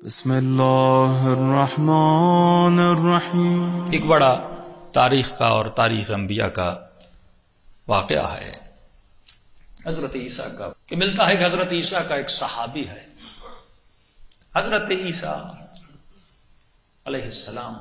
بسم اللہ الرحمن الرحیم۔ ایک بڑا تاریخ کا اور تاریخ انبیاء کا واقعہ ہے حضرت عیسیٰ کا، کہ ملتا ہے کہ حضرت عیسیٰ کا ایک صحابی ہے، حضرت عیسیٰ علیہ السلام۔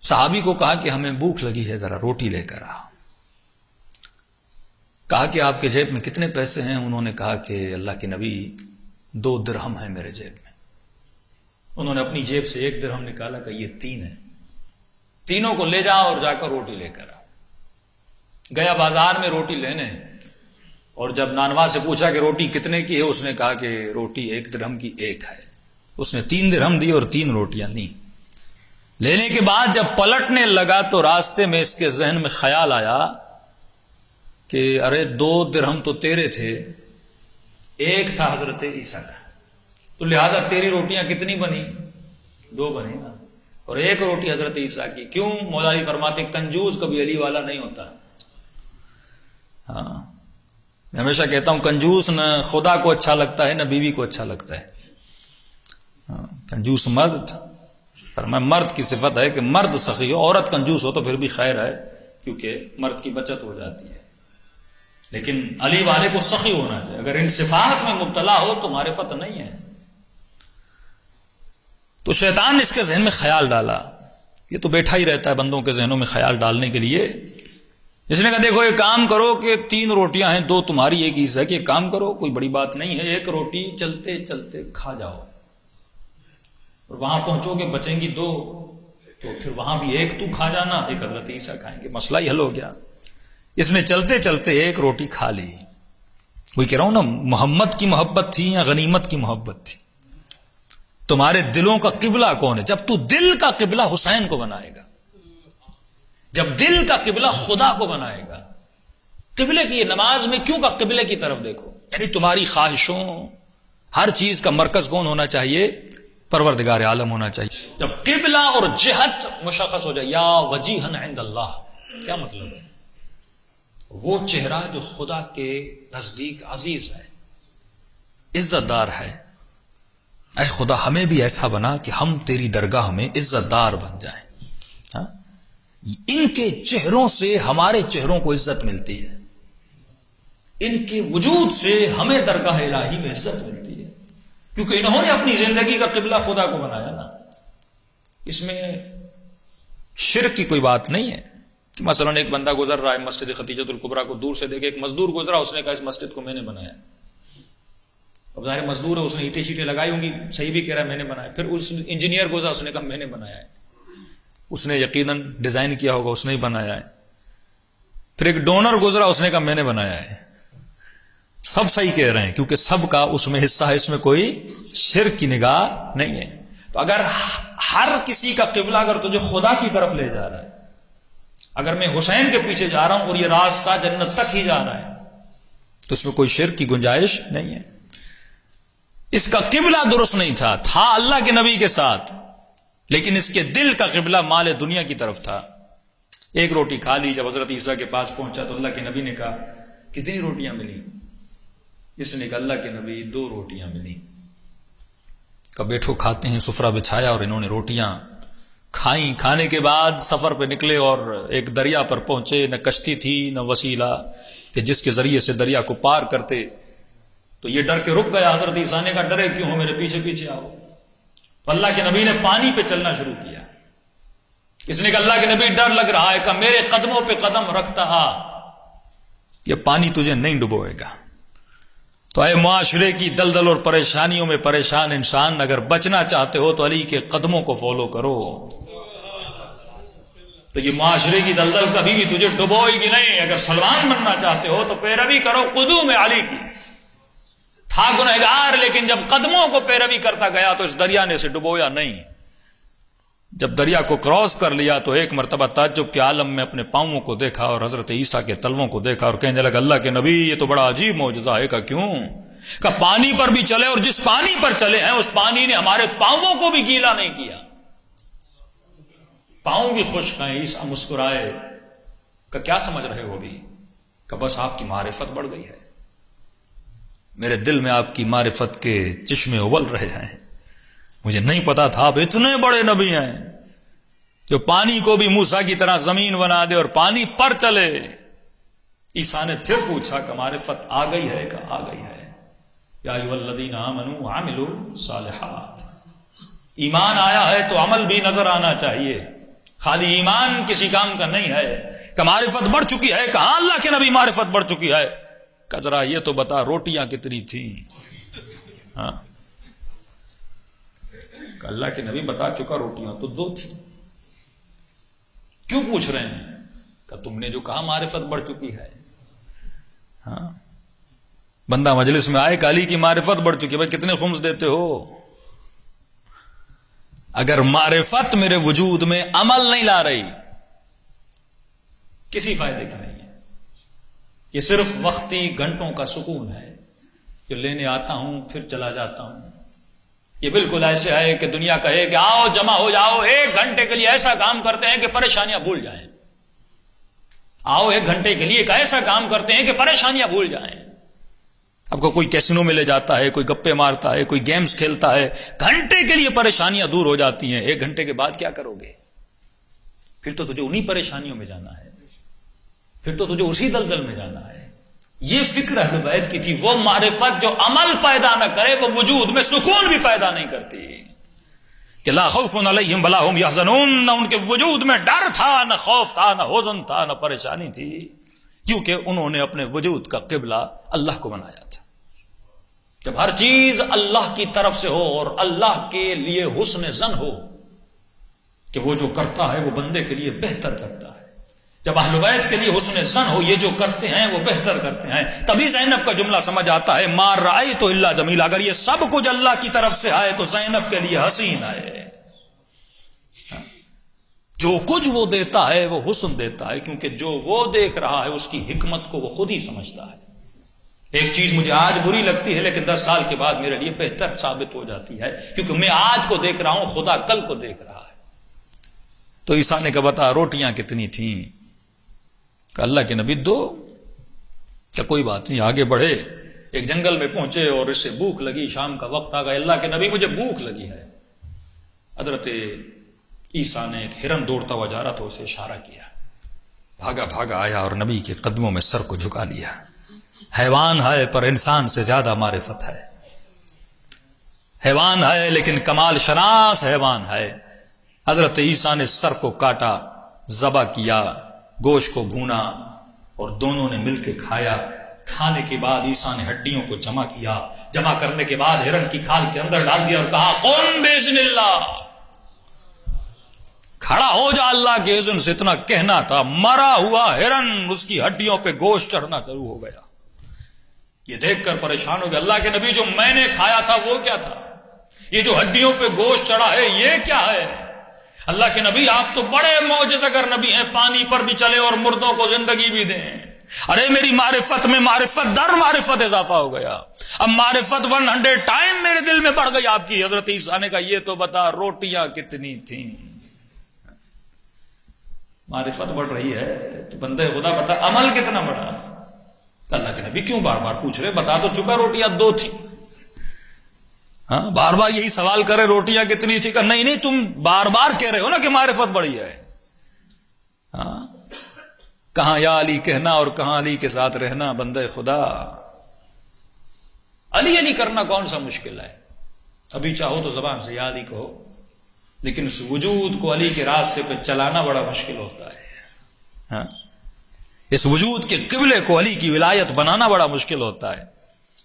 صحابی کو کہا کہ ہمیں بھوک لگی ہے، ذرا روٹی لے کر آ۔ کہا کہ آپ کے جیب میں کتنے پیسے ہیں؟ انہوں نے کہا کہ اللہ کے نبی 2 درہم ہیں میرے جیب میں۔ انہوں نے اپنی جیب سے 1 درہم نکالا کہ یہ 3 ہے، تینوں کو لے جاؤ اور جا کر روٹی لے کر آ۔ گیا بازار میں روٹی لینے، اور جب نانوا سے پوچھا کہ روٹی کتنے کی ہے، اس نے کہا کہ روٹی 1 درہم کی 1 ہے۔ اس نے 3 درہم دی اور 3 روٹیاں دی۔ لینے کے بعد جب پلٹنے لگا تو راستے میں اس کے ذہن میں خیال آیا کہ ارے 2 درہم تو تیرے تھے، 1 تھا حضرت عیسیٰ کا، تو لہذا تیری روٹیاں کتنی بنی؟ 2 بنی نا، اور 1 روٹی حضرت عیسیٰ کی۔ کیوں؟ مولا علی فرماتے کنجوس کبھی علی والا نہیں ہوتا۔ ہاں، میں ہمیشہ کہتا ہوں کنجوس نہ خدا کو اچھا لگتا ہے نہ بیوی کو اچھا لگتا ہے۔ ہاں، کنجوس مرد، فرمایا مرد کی صفت ہے کہ مرد سخی ہو، عورت کنجوس ہو تو پھر بھی خیر ہے، کیونکہ مرد کی بچت ہو جاتی ہے، لیکن علی والے کو سخی ہونا چاہیے۔ اگر ان صفات میں مبتلا ہو تو معرفت نہیں ہے۔ تو شیطان نے اس کے ذہن میں خیال ڈالا، یہ تو بیٹھا ہی رہتا ہے بندوں کے ذہنوں میں خیال ڈالنے کے لیے۔ اس نے کہا دیکھو ایک کام کرو کہ 3 روٹیاں ہیں، 2 تمہاری 1 عیسیٰ کی، ایک کام کرو کوئی بڑی بات نہیں ہے، 1 روٹی چلتے چلتے کھا جاؤ، اور وہاں پہنچو گے بچیں گی 2، تو پھر وہاں بھی 1 تو کھا جانا، 1 حضرت عیسیٰ کھائیں گے، مسئلہ ہی حل ہو گیا۔ اس نے چلتے چلتے 1 روٹی کھا لی۔ وہی کہہ رہا ہوں نا، محمد کی محبت تھی یا غنیمت کی محبت تھی؟ تمہارے دلوں کا قبلہ کون ہے؟ جب تو دل کا قبلہ حسین کو بنائے گا، جب دل کا قبلہ خدا کو بنائے گا، قبلے کی نماز میں کیوں کا قبلے کی طرف دیکھو، یعنی تمہاری خواہشوں ہر چیز کا مرکز کون ہونا چاہیے؟ پروردگار عالم ہونا چاہیے۔ جب قبلہ اور جہت مشخص ہو جائے، یا وجیہن عند اللہ، کیا مطلب ہے؟ وہ چہرہ جو خدا کے نزدیک عزیز ہے، عزت دار ہے۔ اے خدا ہمیں بھی ایسا بنا کہ ہم تیری درگاہ میں عزت دار بن جائیں۔ ہاں؟ ان کے چہروں سے ہمارے چہروں کو عزت ملتی ہے، ان کے وجود سے ہمیں درگاہ الہی میں عزت ملتی ہے، کیونکہ انہوں نے اپنی زندگی کا قبلہ خدا کو بنایا نا۔ اس میں شرک کی کوئی بات نہیں ہے کہ مثلا ایک بندہ گزر رہا ہے مسجد خدیجۃ الکبریٰ کو دور سے دیکھے، ایک مزدور گزرا، اس نے کہا اس مسجد کو میں نے بنایا۔ اب ظاہر مزدور ہے، اس نے اینٹیں شیٹیں لگائی ہوں گی، صحیح بھی کہہ رہا ہے میں نے بنایا۔ پھر اس انجینئر گزرا، اس نے کہا میں نے بنایا ہے، اس نے یقیناً ڈیزائن کیا ہوگا، اس نے ہی بنایا ہے۔ پھر ایک ڈونر گزرا، اس نے کہا میں نے بنایا ہے۔ سب صحیح کہہ رہے ہیں کیونکہ سب کا اس میں حصہ ہے، اس میں کوئی شرک کی نگاہ نہیں ہے۔ تو اگر ہر کسی کا قبلہ اگر تجھے خدا کی طرف لے جا رہا ہے، اگر میں حسین کے پیچھے جا رہا ہوں اور یہ راستہ جنت تک ہی جا رہا ہے، تو اس میں کوئی شرک کی گنجائش نہیں ہے۔ اس کا قبلہ درست نہیں تھا اللہ کے نبی کے ساتھ، لیکن اس کے دل کا قبلہ مال دنیا کی طرف تھا۔ 1 روٹی کھا لی، جب حضرت عیسیٰ کے پاس پہنچا تو اللہ کے نبی نے کہا کتنی روٹیاں ملی؟ اس نے کہا اللہ کے نبی 2 روٹیاں ملی۔ کہا بیٹھو کھاتے ہیں، سفرہ بچھایا اور انہوں نے روٹیاں کھائیں۔ کھانے کے بعد سفر پہ نکلے اور ایک دریا پر پہنچے، نہ کشتی تھی نہ وسیلہ کہ جس کے ذریعے سے دریا کو پار کرتے، تو یہ ڈر کے رک گیا۔ حضرت عیسیٰ نے کہا ڈرے کیوں ہو، میرے پیچھے پیچھے آؤ۔ تو اللہ کے نبی نے پانی پہ چلنا شروع کیا۔ اس نے کہا اللہ کے نبی ڈر لگ رہا ہے، کہ میرے قدموں پہ قدم رکھتا آ، یہ پانی تجھے نہیں ڈبوئے گا۔ تو اے معاشرے کی دلدل اور پریشانیوں میں پریشان انسان، اگر بچنا چاہتے ہو تو علی کے قدموں کو فالو کرو، تو یہ معاشرے کی دلدل کبھی بھی تجھے ڈبوئے گی نہیں۔ اگر سلمان بننا چاہتے ہو تو پیروی کرو قدوم علی کی۔ تھا گنہگار، لیکن جب قدموں کو پیروی کرتا گیا تو اس دریا نے اسے ڈبویا نہیں۔ جب دریا کو کراس کر لیا تو ایک مرتبہ تعجب کے عالم میں اپنے پاؤں کو دیکھا اور حضرت عیسیٰ کے تلووں کو دیکھا، اور کہنے لگا اللہ کے نبی یہ تو بڑا عجیب معجزہ ہے۔ کا کیوں؟ کہ پانی پر بھی چلے، اور جس پانی پر چلے ہیں اس پانی نے ہمارے پاؤں کو بھی گیلا نہیں کیا، پاؤں بھی خشک ہیں۔ عیسیٰ مسکرائے کہ کیا سمجھ رہے ہو ابھی؟ کہ بس آپ کی معرفت بڑھ گئی ہے، میرے دل میں آپ کی معرفت کے چشمے ابل رہے ہیں۔ مجھے نہیں پتا تھا آپ اتنے بڑے نبی ہیں جو پانی کو بھی موسیٰ کی طرح زمین بنا دے اور پانی پر چلے. عیسیٰ نے پھر پوچھا کہ معرفت آ گئی ہے کہ آ گئی ہے؟ یا ایھا الذین آمنوا وعملوا الصالحات. ایمان آیا ہے تو عمل بھی نظر آنا چاہیے. خالی ایمان کسی کام کا نہیں ہے. کہ معرفت بڑھ چکی ہے. کہاں اللہ کے نبی معرفت بڑھ چکی ہے؟ کہ ذرا یہ تو بتا روٹیاں کتنی تھیں؟ ہاں کہ اللہ کے نبی بتا چکا روٹیاں تو 2 تھیں. کیوں پوچھ رہے ہیں؟ کہ تم نے جو کہا معرفت بڑھ چکی ہے. ہاں بندہ مجلس میں آئے کہ علی کی معرفت بڑھ چکی ہے. بھائی کتنے خمس دیتے ہو؟ اگر معرفت میرے وجود میں عمل نہیں لا رہی کسی فائدے کا نہیں ہے. یہ صرف وقتی گھنٹوں کا سکون ہے جو لینے آتا ہوں پھر چلا جاتا ہوں. یہ بالکل ایسے ہے کہ دنیا کہے کہ آؤ جمع ہو جاؤ 1 گھنٹے کے لیے ایسا کام کرتے ہیں کہ پریشانیاں بھول جائیں. آؤ 1 گھنٹے کے لیے ایک ایسا کام کرتے ہیں کہ پریشانیاں بھول جائیں. آپ کو کوئی کیسینو میں لے جاتا ہے, کوئی گپے مارتا ہے, کوئی گیمز کھیلتا ہے, گھنٹے کے لیے پریشانیاں دور ہو جاتی ہیں. 1 گھنٹے کے بعد کیا کرو گے؟ پھر تو تجھے انہی پریشانیوں میں جانا ہے, پھر تو تجھے اسی دلدل میں جانا ہے. یہ فکر اہل بیت کی تھی. وہ معرفت جو عمل پیدا نہ کرے وہ وجود میں سکون بھی پیدا نہیں کرتی. کہ لا خوف علیہم ولا هم یحزنون. نہ ان کے وجود میں ڈر تھا, نہ خوف تھا, نہ حزن تھا, نہ پریشانی تھی, کیونکہ انہوں نے اپنے وجود کا قبلہ اللہ کو بنایا تھا. جب ہر چیز اللہ کی طرف سے ہو اور اللہ کے لیے حسن ظن ہو کہ وہ جو کرتا ہے وہ بندے کے لیے بہتر کرتا ہے, جب اہل بیت کے لیے حسن ظن ہو یہ جو کرتے ہیں وہ بہتر کرتے ہیں, تبھی زینب کا جملہ سمجھ آتا ہے ما رأیت الا جمیلا. اگر یہ سب کچھ اللہ کی طرف سے آئے تو زینب کے لیے حسین آئے. جو کچھ وہ دیتا ہے وہ حسن دیتا ہے, کیونکہ جو وہ دیکھ رہا ہے اس کی حکمت کو وہ خود ہی سمجھتا ہے. ایک چیز مجھے آج بری لگتی ہے لیکن 10 سال کے بعد میرے لیے بہتر ثابت ہو جاتی ہے, کیونکہ میں آج کو دیکھ رہا ہوں, خدا کل کو دیکھ رہا ہے. تو عیسیٰ نے کہا بتا روٹیاں کتنی تھیں؟ کہ اللہ کے نبی 2. کہ کوئی بات نہیں, آگے بڑھے. ایک جنگل میں پہنچے اور اس سے بھوک لگی, شام کا وقت آ گیا. اللہ کے نبی مجھے بھوک لگی ہے. حضرت عیسیٰ نے ایک ہرن دوڑتا ہوا جا رہا تھا, اسے اشارہ کیا, بھاگا بھاگا آیا اور نبی کے قدموں میں سر کو جھکا لیا. حیوان ہے پر انسان سے زیادہ معرفت ہے. حیوان ہے لیکن کمال شناس حیوان ہے. حضرت عیسیٰ نے سر کو کاٹا, ذبح کیا, گوشت کو بھونا اور دونوں نے مل کے کھایا. کھانے کے بعد عیسیٰ نے ہڈیوں کو جمع کیا. جمع کرنے کے بعد ہرن کی کھال کے اندر ڈال دیا اور کہا قم باذن اللہ, کھڑا ہو جا اللہ کے اذن سے. اتنا کہنا تھا, مرا ہوا ہرن اس کی ہڈیوں پہ گوشت چڑھنا شروع ہو گیا. یہ دیکھ کر پریشان ہو گیا. اللہ کے نبی جو میں نے کھایا تھا وہ کیا تھا؟ یہ جو ہڈیوں پہ گوشت چڑھا ہے یہ کیا ہے؟ اللہ کے نبی آپ تو بڑے معجزہ گر نبی ہیں, پانی پر بھی چلے اور مردوں کو زندگی بھی دیں. ارے میری معرفت میں معرفت در معرفت اضافہ ہو گیا. اب معرفت 100 ٹائم میرے دل میں بڑھ گئی آپ کی. حضرت عیسیٰ نے کہا یہ تو بتا روٹیاں کتنی تھیں؟ معرفت بڑھ رہی ہے تو بندے خدا بتا عمل کتنا بڑھا. اللہ کے نبی کیوں بار بار پوچھ رہے؟ بتا تو چکا روٹیاں 2 تھی. ہاں بار بار یہی سوال کرے روٹیاں کتنی تھی؟ کہ نہیں تم بار بار کہہ رہے ہو نا کہ معرفت بڑھی ہے. ہاں کہاں یا علی کہنا اور کہاں علی کے ساتھ رہنا. بندے خدا علی علی کرنا کون سا مشکل ہے؟ ابھی چاہو تو زبان سے یا علی کہو, لیکن اس وجود کو علی کے راستے پہ چلانا بڑا مشکل ہوتا ہے. ہاں اس وجود کے قبلے کو علی کی ولایت بنانا بڑا مشکل ہوتا ہے.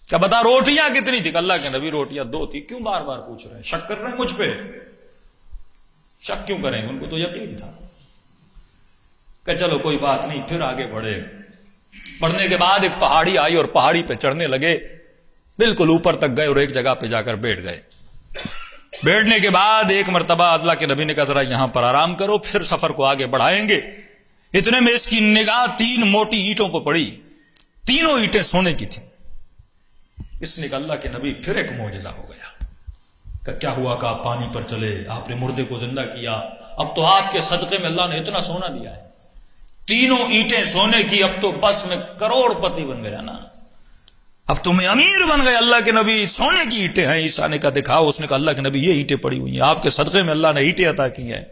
کیا بتا روٹیاں کتنی تھی؟ اللہ کے نبی روٹیاں 2 تھی. کیوں بار بار پوچھ رہے ہیں؟ شک کر رہے ہیں مجھ پہ؟ شک کیوں کریں گے؟ ان کو تو یقین تھا. کہ چلو کوئی بات نہیں, پھر آگے بڑھے. بڑھنے کے بعد ایک پہاڑی آئی اور پہاڑی پہ چڑھنے لگے. بالکل اوپر تک گئے اور ایک جگہ پہ جا کر بیٹھ گئے. بیٹھنے کے بعد ایک مرتبہ اللہ کے نبی نے کہا ذرا یہاں پر آرام کرو, پھر سفر کو آگے بڑھائیں گے. اتنے میں اس کی نگاہ 3 موٹی اینٹوں پر پڑی. تینوں اینٹیں سونے کی تھیں. اس نے کہا اللہ کے نبی پھر ایک معجزہ ہو گیا. کہ کیا ہوا؟ کہ آپ پانی پر چلے, آپ نے مردے کو زندہ کیا. اب تو آپ کے صدقے میں اللہ نے اتنا سونا دیا ہے, 3 اینٹیں سونے کی. اب تو بس میں کروڑ پتی بن گیا نا. اب تمہیں امیر بن گئے، اللہ کے نبی سونے کی اینٹیں ہیں. عیسیٰ نے کہا دکھاؤ، اس نے کہا اللہ کے نبی یہ اینٹیں پڑی ہوئی ہیں، آپ کے صدقے میں اللہ نے اینٹیں عطا کی ہیں.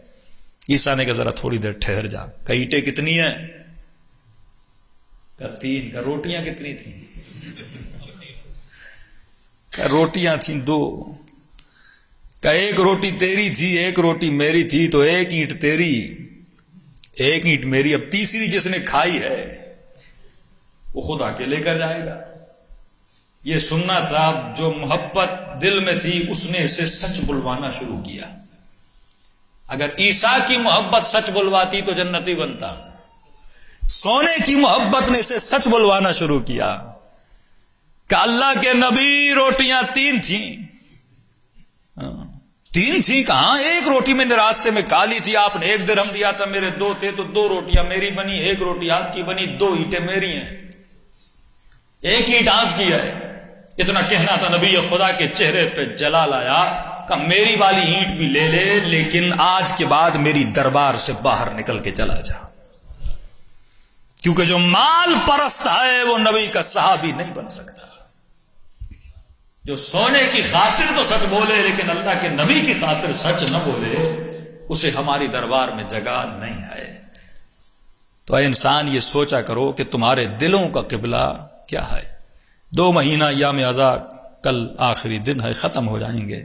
عیسیٰ نے کہا ذرا تھوڑی دیر ٹھہر جا. کہ اینٹیں کتنی ہیں؟ کہ 3. کہ روٹیاں کتنی تھیں؟ کہ روٹیاں تھیں 2. کہ ایک روٹی تیری تھی ایک روٹی میری تھی، تو ایک اینٹ تیری ایک اینٹ میری. اب تیسری جس نے کھائی ہے وہ خود آ کے لے کر جائے گا. یہ سننا تھا. جو محبت دل میں تھی اس نے اسے سچ بلوانا شروع کیا. اگر عیسیٰ کی محبت سچ بلواتی تو جنتی بنتا. سونے کی محبت نے اسے سچ بلوانا شروع کیا کہ اللہ کے نبی روٹیاں 3 تھیں. 3 تھیں کہاں؟ ایک روٹی میں نے راستے میں کالی تھی، آپ نے 1 درہم دیا تھا، میرے 2 تھے تو 2 روٹیاں میری بنی، 1 روٹی آپ کی بنی، 2 اینٹیں میری ہیں، 1 اینٹ آپ کی ہے. اتنا کہنا تھا، نبی خدا کے چہرے پہ جلال آیا کہ میری والی اینٹ بھی لے لے، لیکن آج کے بعد میری دربار سے باہر نکل کے چلا جا. کیونکہ جو مال پرست ہے وہ نبی کا صحابی نہیں بن سکتا. جو سونے کی خاطر تو سچ بولے لیکن اللہ کے نبی کی خاطر سچ نہ بولے، اسے ہماری دربار میں جگہ نہیں ہے. تو اے انسان یہ سوچا کرو کہ تمہارے دلوں کا قبلہ کیا ہے. 2 مہینہ ایام عزا کل آخری دن ہے، ختم ہو جائیں گے.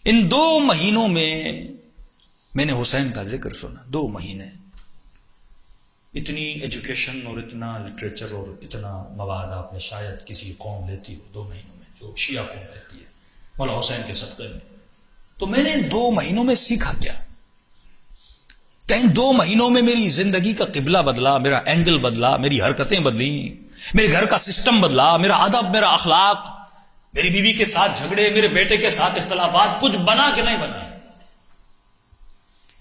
ان 2 مہینوں میں نے حسین کا ذکر سنا. 2 مہینے اتنی ایجوکیشن اور اتنا لٹریچر اور اتنا مواد آپ نے شاید کسی قوم لیتی ہو 2 مہینوں میں، جو شیعہ قوم رہتی ہے مولا حسین کے صدقے میں. تو میں نے 2 مہینوں میں سیکھا کیا؟ کہ ان 2 مہینوں میں میری زندگی کا قبلہ بدلا، میرا اینگل بدلا، میری حرکتیں بدلی، میرے گھر کا سسٹم بدلا، میرا ادب، میرا اخلاق، میری بیوی کے ساتھ جھگڑے، میرے بیٹے کے ساتھ اختلافات، کچھ بنا کہ نہیں بنا.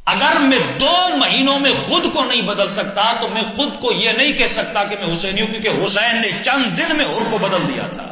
اگر میں 2 مہینوں میں خود کو نہیں بدل سکتا تو میں خود کو یہ نہیں کہہ سکتا کہ میں حسینی ہوں، کیونکہ حسین نے چند دن میں عور کو بدل دیا تھا.